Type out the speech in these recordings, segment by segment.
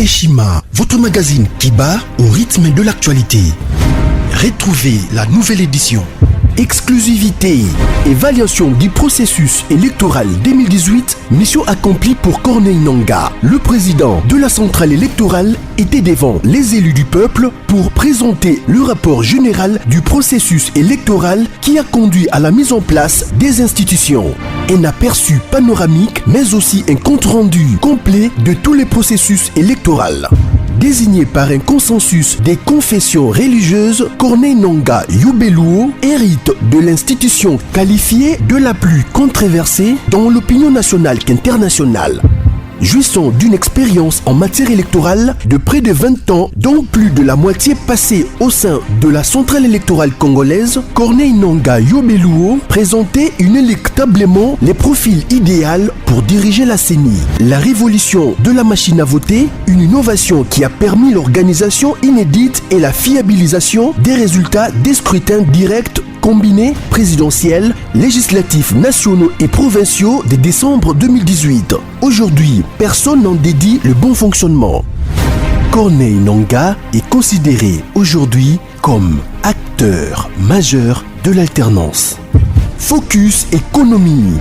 Eshima, votre magazine qui bat au rythme de l'actualité. Retrouvez la nouvelle édition. Exclusivité, évaluation du processus électoral 2018, mission accomplie pour Corneille Nangaa. Le président de la centrale électorale était devant les élus du peuple pour présenter le rapport général du processus électoral qui a conduit à la mise en place des institutions. Un aperçu panoramique, mais aussi un compte-rendu complet de tous les processus électoraux. Désigné par un consensus des confessions religieuses, Corneille Nangaa Yobeluo hérite de l'institution qualifiée de la plus controversée dans l'opinion nationale qu'internationale. Jouissant d'une expérience en matière électorale de près de 20 ans, dont plus de la moitié passée au sein de la centrale électorale congolaise, Corneille Nangaa Yobeluo présentait inéluctablement les profils idéaux pour diriger la CENI. La révolution de la machine à voter, une innovation qui a permis l'organisation inédite et la fiabilisation des résultats des scrutins directs combinés présidentiels, législatifs nationaux et provinciaux de décembre 2018. Aujourd'hui, personne n'en dédie le bon fonctionnement. Corneille Nangaa est considéré aujourd'hui comme acteur majeur de l'alternance. Focus économie.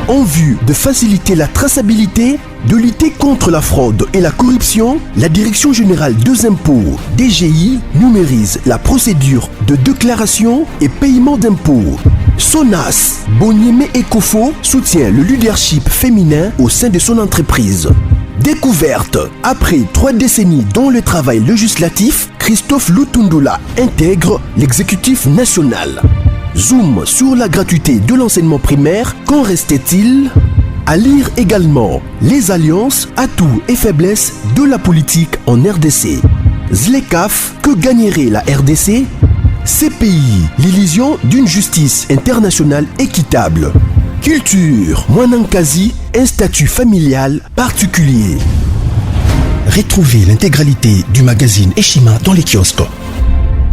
En vue de faciliter la traçabilité, de lutter contre la fraude et la corruption, la Direction générale des impôts, DGI, numérise la procédure de déclaration et paiement d'impôts. Sonas, Bonyeme Ekofo soutient le leadership féminin au sein de son entreprise. Découverte. Après 3 décennies dans le travail législatif, Christophe Lutundula intègre l'exécutif national. Zoom sur la gratuité de l'enseignement primaire. Qu'en restait-il? À lire également les alliances, atouts et faiblesses de la politique en RDC. Zlekaf, que gagnerait la RDC? CPI, l'illusion d'une justice internationale équitable. Culture, Mwanankazi, un statut familial particulier. Retrouvez l'intégralité du magazine Eshima dans les kiosques.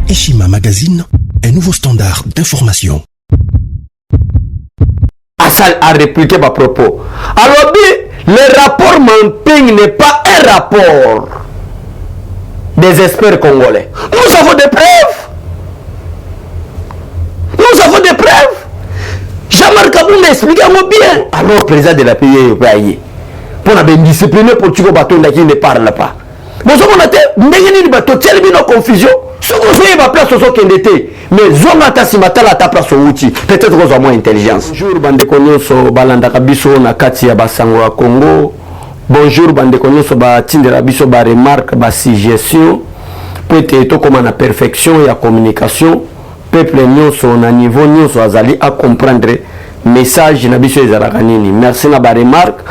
Eshima Magazine, un nouveau standard d'information. Assal a répliqué ma propos. Alors, le rapport Mamping n'est pas un rapport des experts congolais. Nous avons des preuves. Nous avons des preuves. Jean-Marc Kabounda expliquez-moi bien. Alors, président de la pays est payé. Pour nous discipliner pour que le bateau ne parle pas. Nous avons été nous bateau tellement confusion. Ce que vous avez place au qui était. Mais Zonata Simatala ta place au outil. Peut-être que vous avez moins intelligence. Bonjour, Bandeko Nyonso, Balanda Kabiso, Nakati ya Basango Congo. Bonjour, Bandeko Nyonso, Batindera Biso, ba remarque, ba suggestion. Peut-être comme la perfection et la communication. Peuple Nyonso, na niveau Nyonso, Azali à comprendre message na Biso Ezalakanini. Merci na ba remarque.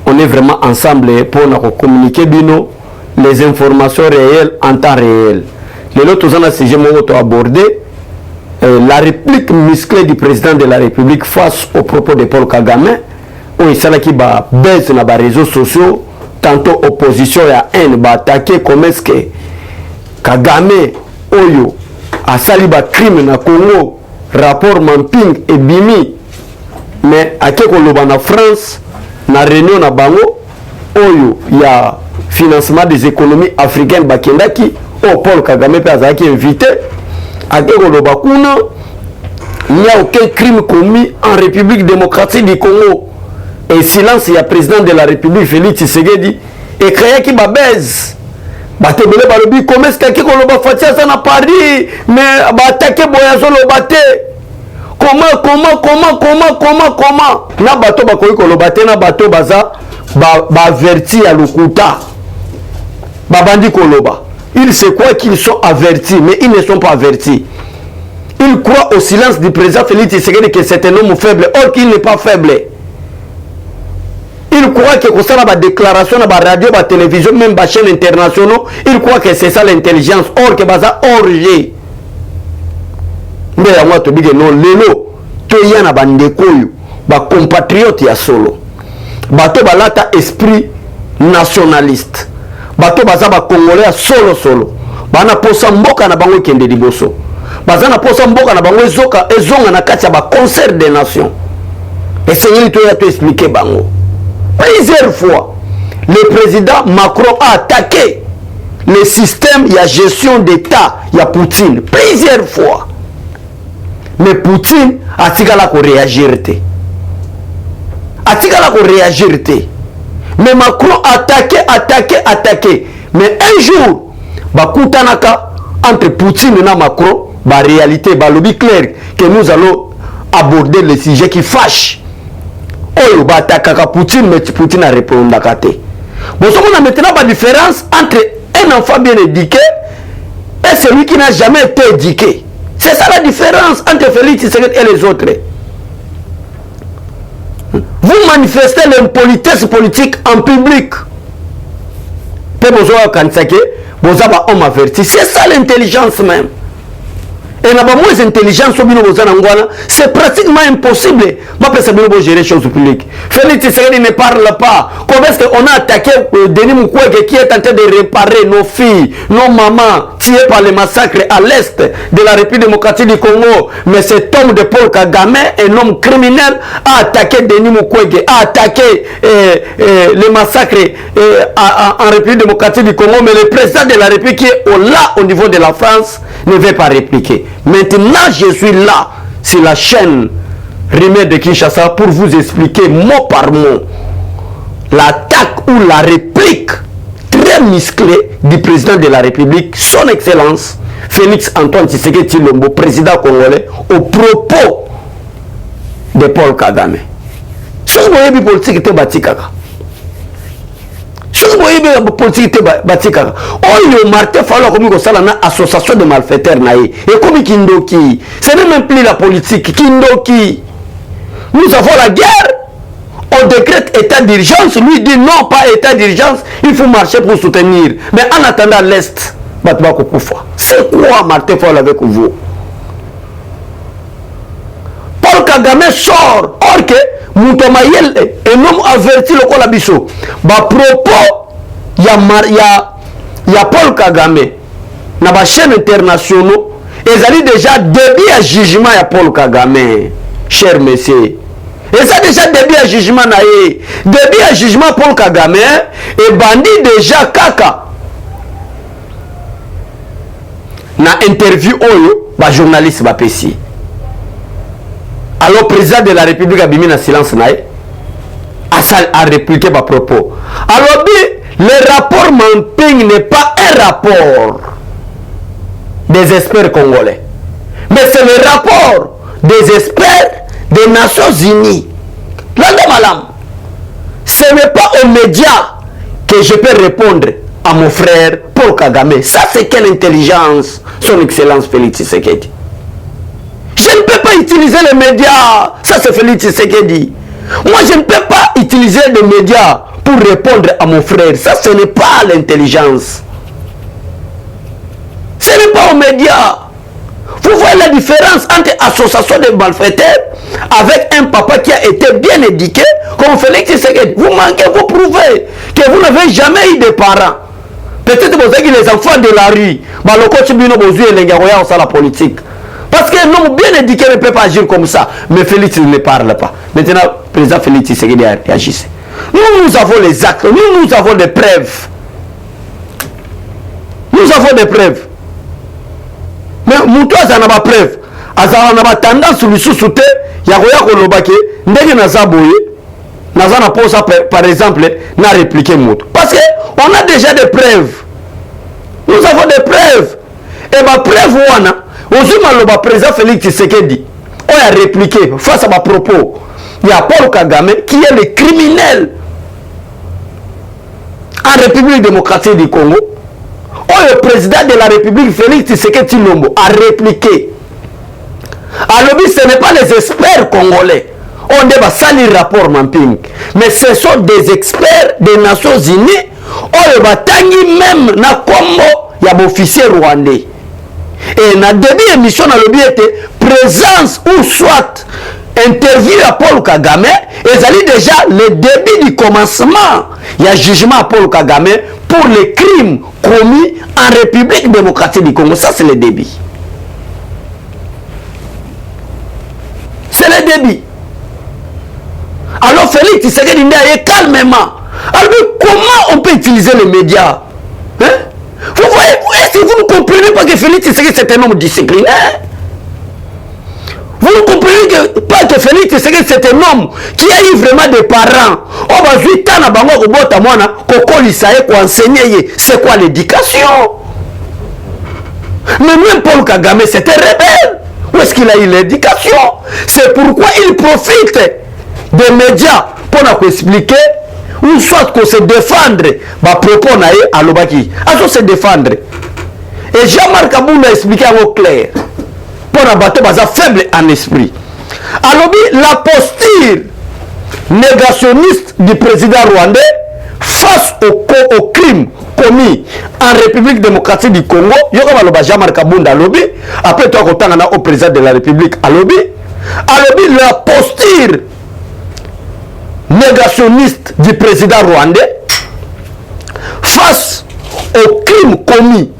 On est vraiment ensemble pour nous communiquer bino les informations réelles en temps réel. L'autre chose, c'est que j'ai abordé la réplique musclée du président de la République face aux propos de Paul Kagame, où il s'agit qui baisse dans les réseaux sociaux, tantôt opposition et haine, attaquer comme est-ce que Kagame, Oyo, a sali ba crime na Congo, rapport Mamping et Bimi, mais à quel en France, na réunion na Bango, Oyo, il y a financement des économies africaines Bakendaki. Oh, Paul Kagame a été invité à Gekolo-Bakuna. Il n'y a aucun crime commis en République démocratique du Congo. Et silence, il y a président de la République, Félix Tshisekedi, et créé qui m'a baise. Batebele Balobi, comment est-ce que Gekolo Fatia ça n'a pas dit, mais attaqué Boyazo le baté. Comment na bateau bakoyi kolobate na bateau baza averti à Lukuta. Babandi Koloba. Ils se croient qu'ils sont avertis, mais ils ne sont pas avertis. Ils croient au silence du président Félix Tshisekedi que c'est un homme faible, or qu'il n'est pas faible. Ils croient que ça la déclaration, la radio, la télévision, même la chaîne internationale, ils croient que c'est ça l'intelligence, or que ça orgé. Mais moi te dis que non, lelo, to yana bandekoyo, ba compatriote ya solo. Bato balata esprit nationaliste. Bato baza ba congolais solo bana posa mboka na bango kende liboso baza na posa mboka na bango ezonga na kati ya ba concert des nations. Et c'est lui to expliquer bango plusieurs fois le président Macron a attaqué le système, il y a gestion d'État, il y a Poutine, plusieurs fois. Mais Poutine a tigala ko réagir. A tigala ko réagir. Mais Macron a attaqué. Mais un jour, Bakutanaka, entre Poutine et Macron, la réalité, le lobby clair, que nous allons aborder le sujet qui fâche. Oh, Batakaka Poutine, mais Poutine a répondu à côté. Bon, on a maintenant la différence entre un enfant bien éduqué et celui qui n'a jamais été éduqué. C'est ça la différence entre Félix Tshisekedi et les autres. Vous manifestez l'impolitesse politique en public. C'est ça l'intelligence même. Et n'a pas moins intelligence c'est pratiquement impossible. Moi, je peux gérer les choses publiques. Félix Tshisekedi ne parle pas. Comment est-ce qu'on a attaqué Denis Mukwege qui est en train de réparer nos filles, nos mamans tuées par les massacres à l'est de la République démocratique du Congo. Mais cet homme de Paul Kagame, un homme criminel, a attaqué Denis Mukwege, a attaqué les massacres en République démocratique du Congo. Mais le président de la République qui est là au niveau de la France ne veut pas répliquer. Maintenant, je suis là sur la chaîne Remède de Kinshasa pour vous expliquer mot par mot l'attaque ou la réplique très musclée du président de la République, son Excellence Félix Antoine Tshisekedi Tshilombo, président congolais, au propos de Paul Kagame. Ce que vous voyez, politique était bâti kaka. Ce que vous voyez, politique était bâti kaka. Oh, le Martin Fayulu comme il y a une association de malfaiteurs naïe. Et comme Kindoki, ce n'est même plus la politique. Kindoki, nous avons la guerre. On décrète état d'urgence. Lui dit non, pas état d'urgence. Il faut marcher pour soutenir. Mais en attendant l'Est, c'est quoi Martin Fayulu avec vous? Paul Kagame sort. Or que Moutomayel, un homme averti le Kolabiso. Bah propos, il y a Paul Kagame. Dans la chaîne internationale, ils ont déjà début à jugement à Paul Kagame, cher monsieur. Et ça déjà début à jugement naïe. Début à jugement Paul Kagame et bandit déjà kaka. Na interview oyo, ba journaliste ba pesi. Alors président de la République a mis en silence naïe. A répliqué ma propos. Alors le rapport Mamping n'est pas un rapport des experts congolais. Mais c'est le rapport des experts des Nations Unies. Ce n'est pas aux médias que je peux répondre à mon frère Paul Kagame. Ça, c'est quelle intelligence, son Excellence Félix Tshisekedi. Je ne peux pas utiliser les médias. Ça, c'est Félix Tshisekedi. Moi, je ne peux pas utiliser les médias pour répondre à mon frère. Ça, ce n'est pas l'intelligence. Ce n'est pas aux médias. Vous voyez la différence entre association de malfaiteurs avec un papa qui a été bien éduqué comme Félix Tshisekedi. Vous manquez, vous prouvez que vous n'avez jamais eu de parents. Peut-être que vous avez les enfants de la rue. Le coach Bino Bozu et les Garoya ont ça la politique. Parce qu'un homme bien éduqué ne peut pas agir comme ça. Mais Félix ne parle pas. Maintenant, le président Félix Tshisekedi a réagi. Nous avons les actes, nous avons des preuves. Nous avons des preuves. Mais Moutou a pas preuve. Azara n'a tendance sur le sous-souté. Yagoya Kolobake, Ndege Nazaboye, Nazana Posa par exemple, n'a répliqué Moutou. Parce qu'on a déjà des preuves. Nous avons des preuves. Et ma preuve, le président Félix Tshisekedi a répliqué face à ma propos. Il y a Paul Kagame qui est le criminel en République démocratique du Congo. Le président de la République Félix Tshisekedi Tshilombo a répliqué. Alors, ce n'est pas les experts congolais. On doit salir rapport Mamping. Mais ce sont des experts des Nations Unies. On va tangi même na Congo, il y a un officier rwandais. Et dans le début de l'émission, dans le était présence ou soit interview à Paul Kagame, et ça déjà le début du commencement. Il y a jugement à Paul Kagame pour les crimes commis en République démocratique du Congo. Ça, c'est le début. C'est le début. Alors Félix Tshisekedi dit calmement. Comment on peut utiliser les médias? Hein? Vous voyez, est-ce que vous ne comprenez pas que Félix Tshisekedi c'est un homme discipliné? Vous ne comprenez pas que Félix Tshisekedi c'est un homme qui a eu vraiment des parents. On va jouer tant à Bango Kobota Mwana, Koko Lisae, pour enseigner c'est quoi l'éducation. Mais même Paul Kagame c'était rebelle. Où est-ce qu'il a eu l'éducation? C'est pourquoi il profite des médias pour nous expliquer ou soit qu'on se défendre, bah propos naé à l'obaki, à se défendre. Et Jean-Marc Kabou a expliqué en clair pour abattre baza faible en esprit. Alors la posture négationniste du président rwandais face au crime commis en République démocratique du Congo, Jean-Marc Kabou lobby après toi au président de la République à lobby la posture négationniste du président rwandais face au crime commis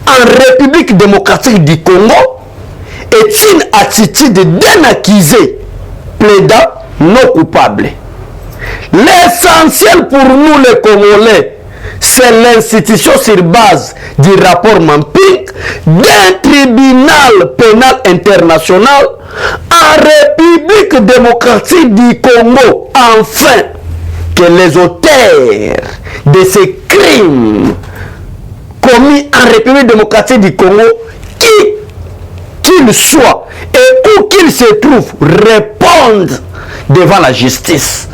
en République démocratique du Congo est une attitude d'un accusé plaidant non coupable. L'essentiel pour nous les Congolais, c'est l'institution sur base du rapport Mamping d'un tribunal pénal international en République démocratique du Congo, afin que les auteurs de ces crimes commis en République démocratique du Congo, qui qu'ils soient et où qu'ils se trouvent, répondent devant la justice.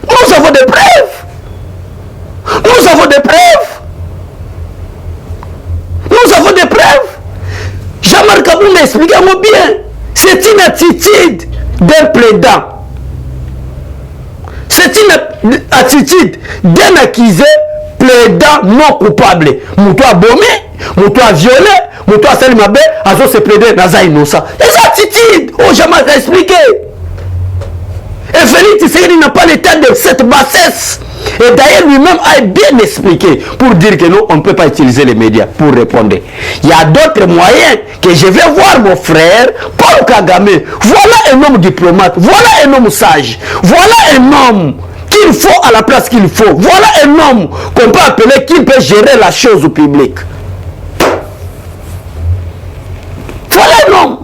Nous avons des preuves. Nous avons des preuves. Nous avons des preuves. Jean-Marc Kabou expliquez-moi bien. C'est une attitude d'un plaidant. C'est une attitude d'un accusé plaidant non coupable. Moutou a bombé, moutou a violé, moutou a salimabé, azo se plaider naza innocent. Et cette attitude, oh Jean-Marc a expliqué. Et Félix Tshisekedi n'a pas l'état de cette bassesse. Et d'ailleurs lui-même a bien expliqué pour dire que non, on ne peut pas utiliser les médias pour répondre. Il y a d'autres moyens que je vais voir mon frère Paul Kagame. Voilà un homme diplomate, voilà un homme sage, voilà un homme qu'il faut à la place qu'il faut. Voilà un homme qu'on peut appeler qui peut gérer la chose au public. Voilà un homme.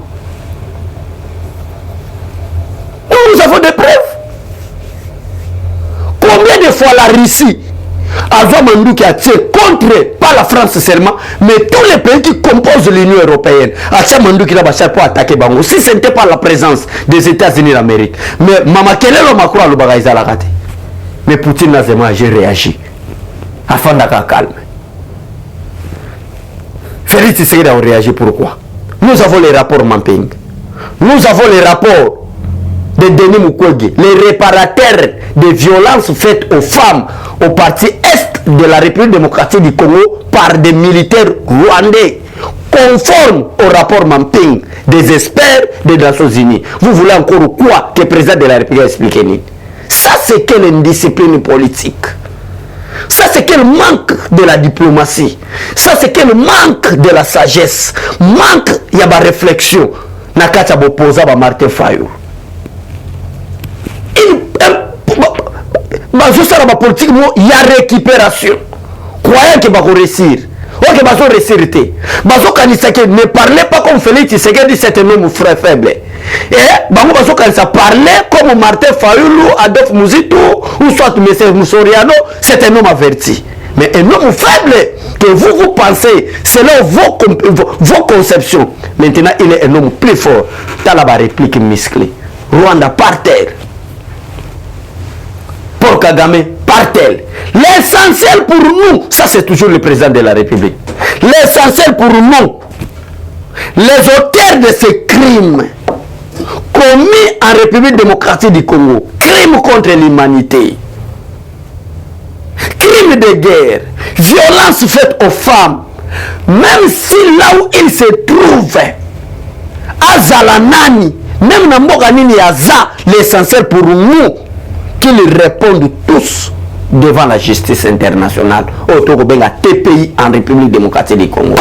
Nous avons des preuves. Combien de fois la Russie a Mandou qui a tiré contre, pas la France seulement, mais tous les pays qui composent l'Union européenne, a Mandou qui a bâché pour attaquer Bango. Si ce n'était pas la présence des États-Unis d'Amérique, mais Mama Kelelo Macron a le bagage à la raté. Mais Poutine n'a jamais réagi afin d'être calme. Félix Tshisekedi a réagi pourquoi? Nous avons les rapports Mamping. Nous avons les rapports de Denis Mukwege, les réparateurs des violences faites aux femmes au parti Est de la République démocratique du Congo par des militaires rwandais, conforme au rapport Mamping des experts des Nations Unies. Vous voulez encore quoi que le président de la République explique? Ça, c'est quelle indiscipline politique. Ça, c'est quel manque de la diplomatie. Ça, c'est quel manque de la sagesse. Manque, il y a ma réflexion. Nakata Bopoza, Martin Fayou. Politique, il y a récupération. Croyez que va réussir. Ok, va réussir. Ne parlez pas comme Félix Tshisekedi, c'est un homme faible. Et Bango Kanisa parlait comme Martin Fayulu, Adolphe Muzito ou soit M. Moussoriano, c'est un homme averti. Mais un homme faible que vous pensez, selon vos conceptions. Maintenant, il est un homme plus fort. T'as la réplique musclée. Rwanda par terre. Paul Kagame par terre. L'essentiel pour nous, ça c'est toujours le président de la République. L'essentiel pour nous, les auteurs de ces crimes commis en République démocratique du Congo, crimes contre l'humanité, crimes de guerre, violences faites aux femmes, même si là où ils se trouvent, à Zalanani, même dans Moganini Aza, l'essentiel pour nous, qu'ils répondent tous devant la justice internationale au Togobenga TPI en République démocratique du Congo.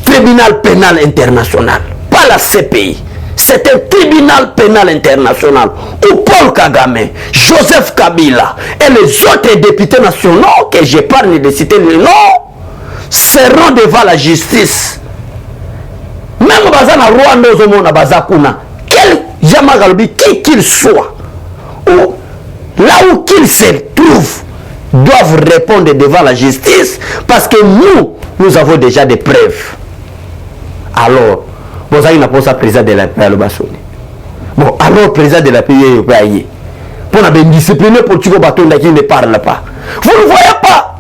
Tribunal pénal international, pas la CPI. c'est un tribunal pénal international où Paul Kagame, Joseph Kabila et les autres députés nationaux, que j'épargne de citer les noms, seront devant la justice. Même Bazana Rwanda Zomona Bazakuna, quel Jamagalobi, qui qu'il soit, ou là où qu'il se trouve, doivent répondre devant la justice parce que nous avons déjà des preuves. Alors, vous avez une président de la République. Bon, alors, président de la République, pour la discipliner pour que bateau qui ne parle pas. Vous ne voyez pas.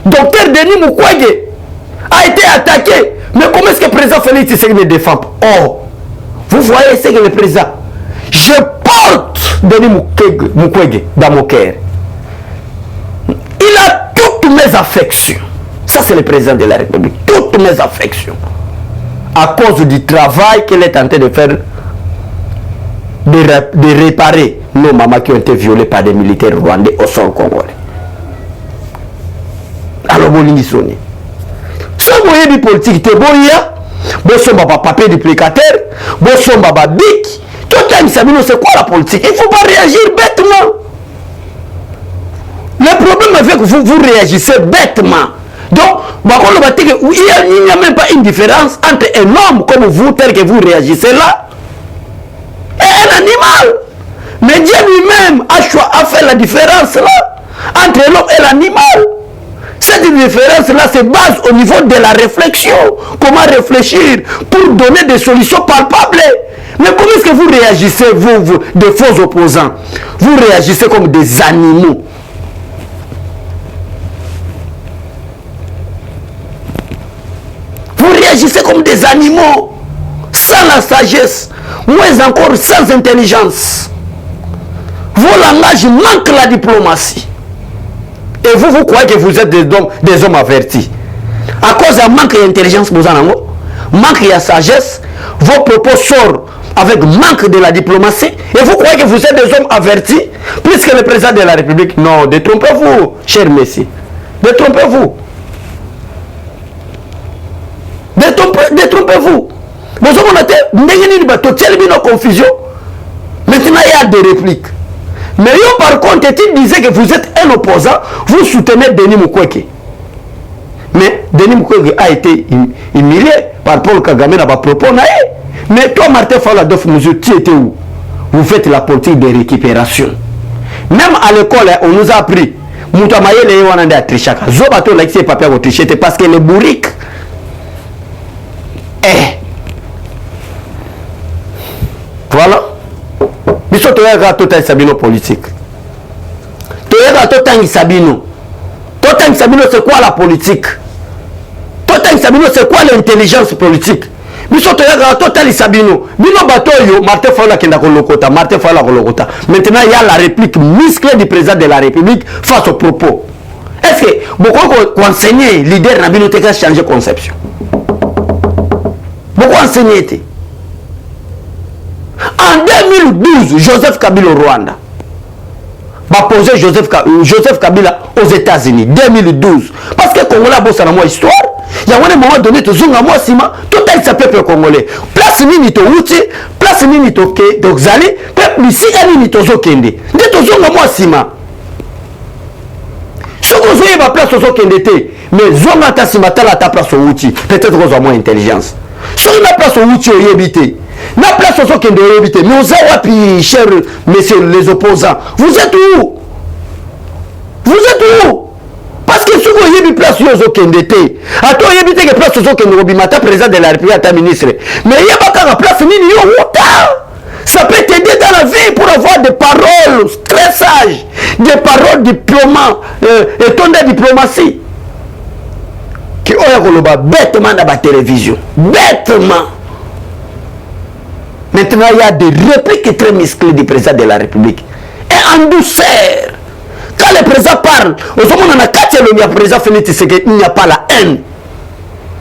Docteur Denis Mukwege a été attaqué. Mais comment est-ce que le président Félix Tshisekedi me défend? Oh, vous voyez ce que le président. Je porte Denis Mukwege dans mon cœur. Il a toutes mes affections. Ça, c'est le président de la République. Toutes mes affections. À cause du travail qu'il est en train de faire, de réparer nos mamans qui ont été violées par des militaires rwandais au sol congolais. Alors, Bolingi Soni. Si vous voyez du politique, c'est bon, il y a. Bon, son papier duplicateur. Bon, son bic. Tout le temps, c'est quoi la politique? Il ne faut pas réagir bêtement. Le problème est que vous réagissez bêtement. Donc, il n'y a même pas une différence entre un homme comme vous, tel que vous réagissez là, et un animal. Mais Dieu lui-même a fait la différence là, entre l'homme et l'animal. Cette différence-là se base au niveau de la réflexion. Comment réfléchir pour donner des solutions palpables. Mais comment est-ce que vous réagissez, vous, des faux opposants? Vous réagissez comme des animaux. Vous réagissez comme des animaux, sans la sagesse, moins encore sans intelligence. Vos langages manquent la diplomatie. Et vous croyez que vous êtes des hommes avertis. À cause d'un manque d'intelligence, manque de sagesse, vos propos sortent avec manque de la diplomatie. Et vous croyez que vous êtes des hommes avertis, plus que le président de la République. Non, détrompez-vous, cher Messie. Détrompez-vous. Détrompez-vous. Vous avez une confusion. Maintenant, il y a des répliques. Mais yo, par contre, il disait que vous êtes un opposant, vous soutenez Denis Mukwege. Mais Denis Mukwege a été humilié par Paul Kagame dans vos propos. Mais toi, Martin Faladoff, tu étais où? Vous faites la politique de récupération. Même à l'école, on nous a appris. Moutamaye le wana de trichaka. Zobato la qui papier à tricher parce que les bourriques. Voilà. Biso toyaka total sabino politique. Toyaka total sabino. Total sabino c'est quoi la politique? Total sabino c'est quoi l'intelligence politique? Biso toyaka total sabino. Bino batoyo Martin Fayulu kenda kolokota, Martin Fayulu kolokota. Maintenant il y a la réplique musclée du président de la République face aux propos. Est-ce que beaucoup enseigner leader na bino teka changer conception? Beaucoup enseigner. En 2012, Joseph Kabila au Rwanda va poser Joseph Kabila aux États-Unis. 2012. Parce que Congolais a bossé dans mon histoire. Il y a un moment donné, tout le peuple congolais. Place nini to uti, place nini to xali, peuple ici nini to zokende. De to zonga moi sima. Si vous avez ma place au zokende te, mais zonga ta sima ta place au uti, peut-être que vous avez moins d'intelligence. Si vous avez la place au uti au yebite. La place aux qui doit éviter. Mais vous avez, chers messieurs les opposants, vous êtes où? Vous êtes où? Parce que si vous avez une place aux qui d'été, à toi, il y a une place aux qui n'ont président de la République, ta ministre. Mais il n'y a pas qu'à la place, ça peut t'aider dans la vie pour avoir des paroles très sages, des paroles diplomates, et ton de diplomatie. Qui ont bêtement dans la télévision. Bêtement. Maintenant, il y a des répliques très musclées du président de la République. Et en douceur. Quand le président parle, le président Félix Tshisekedi, il n'y a pas la haine.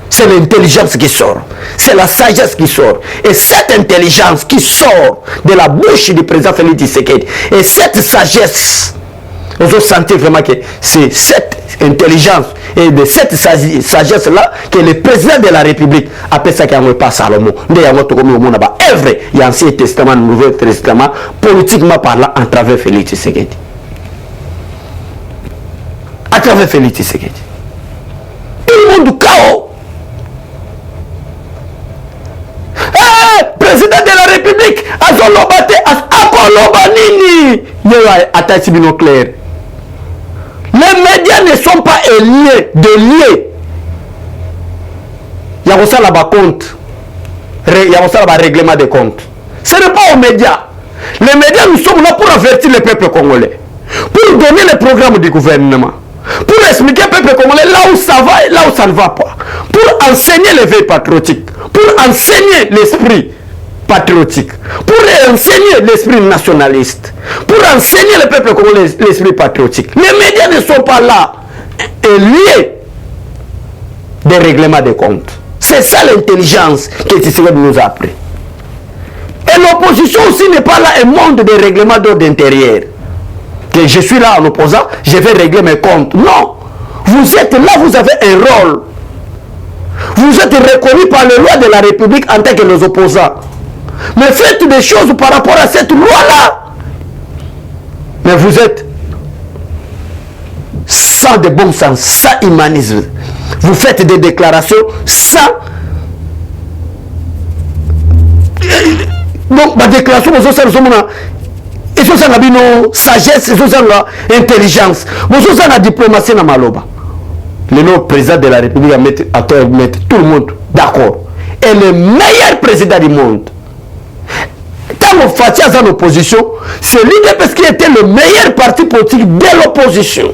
C'est l'intelligence qui sort. C'est la sagesse qui sort. Et cette intelligence qui sort de la bouche du président Félix Tshisekedi, et cette sagesse, vous sentez vraiment que c'est cette intelligence et de cette sagesse-là que le président de la République appelle ça qu'il n'y a pas Salomon. Il y a œuvre, il y a Ancien Testament, Nouveau Testament, politiquement parlant, à travers Félix Tshisekedi. À travers Félix Tshisekedi. Tout le monde chaos. Président de la République, Azolobate, Akolobanini, attaque clair. Les médias ne sont pas liés, Il y a aussi là-bas compte. Il y a aussi là-bas règlement des comptes. Ce n'est pas aux médias. Les médias, nous sommes là pour avertir le peuple congolais. Pour donner les programmes du gouvernement. Pour expliquer au peuple congolais là où ça va et là où ça ne va pas. Pour enseigner l'éveil patriotique. Pour enseigner l'esprit patriotique. Pour enseigner l'esprit nationaliste. Pour enseigner le peuple congolais l'esprit patriotique. Les médias ne sont pas là liés des règlements des comptes. C'est ça l'intelligence que Tshisekedi nous a appris. Et l'opposition aussi n'est pas là un monde de règlements d'ordre intérieur. Que je suis là en opposant, je vais régler mes comptes. Non. Vous êtes là, vous avez un rôle. Vous êtes reconnus par les lois de la République en tant que les opposants. Mais faites des choses par rapport à cette loi-là. Mais vous êtes sans de bon sens, sans humanisme. Vous faites des déclarations sans... Donc, ma déclaration, ils ont sagesse, ils ont intelligence, ils ont la diplomatie dans Maloba. Le président de la République a mettre tout le monde d'accord. Et le meilleur président du monde. Quand on fait en opposition, c'est l'UDPS qui était le meilleur parti politique de l'opposition.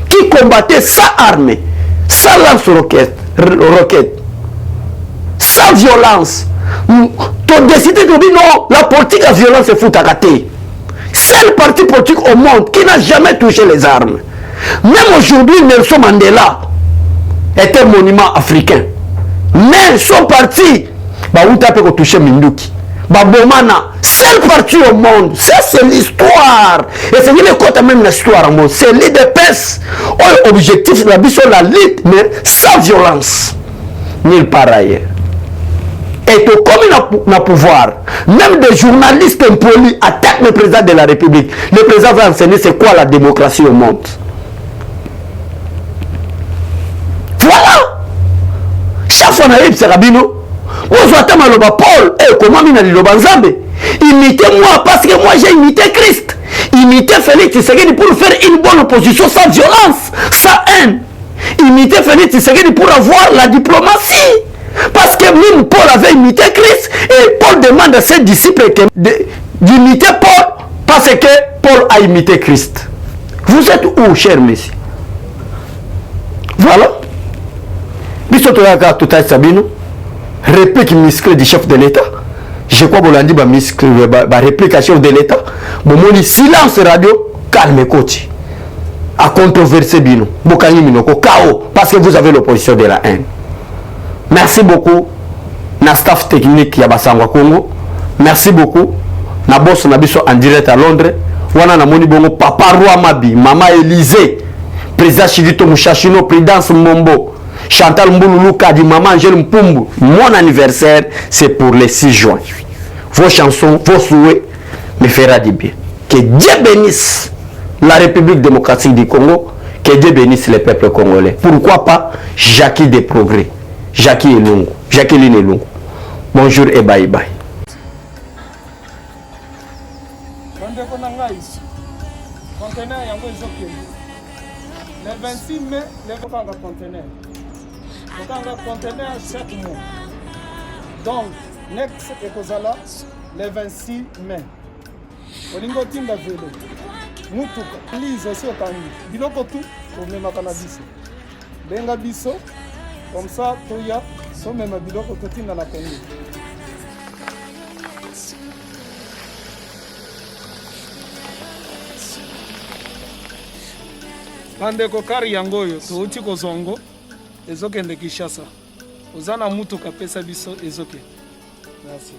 Qui combattait sans armée, sans lance-roquette, sans violence. Tu as décidé de dire non, la politique à violence est fout à gâter. C'est le parti politique au monde qui n'a jamais touché les armes. Même aujourd'hui, Nelson Mandela est un monument africain. Mais son parti, où tu as touché Minduki, Bomana, c'est le parti au monde. Ça, c'est l'histoire. Et c'est le côté même l'histoire au monde. C'est l'UDPS. L'objectif, c'est la lutte, mais sans violence. Nulle part ailleurs. Et tout comme il a pouvoir, même des journalistes impolis attaquent le président de la République. Le président va enseigner c'est quoi la démocratie au monde. Voilà. Chaque fois qu'on arrive, c'est Rabino. Paul, comment imitez-moi parce que moi j'ai imité Christ. Imitez Félix Tshisekedi pour faire une bonne opposition sans violence, sans haine. Imitez Félix Tshisekedi pour avoir la diplomatie. Parce que même Paul avait imité Christ et Paul demande à ses disciples d'imiter Paul parce que Paul a imité Christ. Vous êtes où, cher messieurs? Voilà. Sabino. Réplique musclée du chef de l'État. Je crois que vous l'avez dit, réplique à chef de l'État. Bon, silence radio, calme coach. À controverser Bino. Bokani Minoko, KO. Parce que vous avez l'opposition de la haine. Merci beaucoup. Na staff technique Yabasangwa Congo. Merci beaucoup. Na boss Nabiso en direct à Londres. Wana na moni bongo Papa Roi Mabi, Maman Élysée, Président Chidito Mouchachino, Prudence Mombo. Chantal Mbouloulou Kadi, Maman Angèle Mpumbu. Mon anniversaire, c'est pour le 6 juin. Vos chansons, vos souhaits me feront du bien. Que Dieu bénisse la République démocratique du Congo. Que Dieu bénisse les peuples congolais. Pourquoi pas Jackie des Progrès, Jacqueline Elungu. Bonjour et bye bye. Le 26 mai, le conteneur. Le conteneur chaque mois. Donc, next ekozala le 26 mai. Olingo tinda velo. Mutuka. Lise aussi au Kani. Biloko tout pour même cannabis. Benga biso. Comme ça, toya. So même biloko tout tinda la Congo. Bandeko kari yango oyo touti kozongo ezokende Kinshasa. Ozana mutuka pesa biso ezoke. Merci.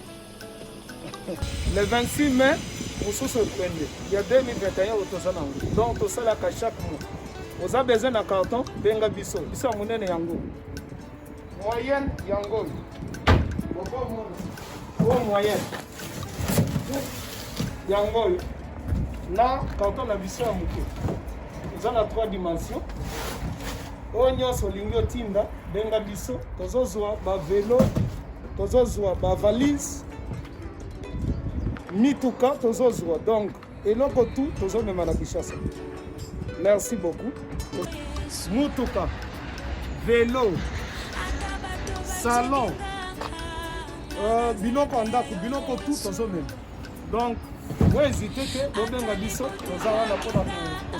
Le 26 mai, mosusu ekwende. Il y a 2021 otosana. Donc tosala ka chaque mois. oza besoin na carton benga biso biso ya monene yango moyenne yango oyo moyenne yango na carton na biso ya moke eza na 3 dimensions oyo nyonso olingi otinda benga biso tozozwa bavelo tozozwa bavalise mituka tozozwa donc eloko tu tozomema na Kinshasa. Merci beaucoup. Mutuka, vélo, salon, biloko ndako, biloko tout tozomema. Donc, vous hésitez que bobenga biso tozala na pona ko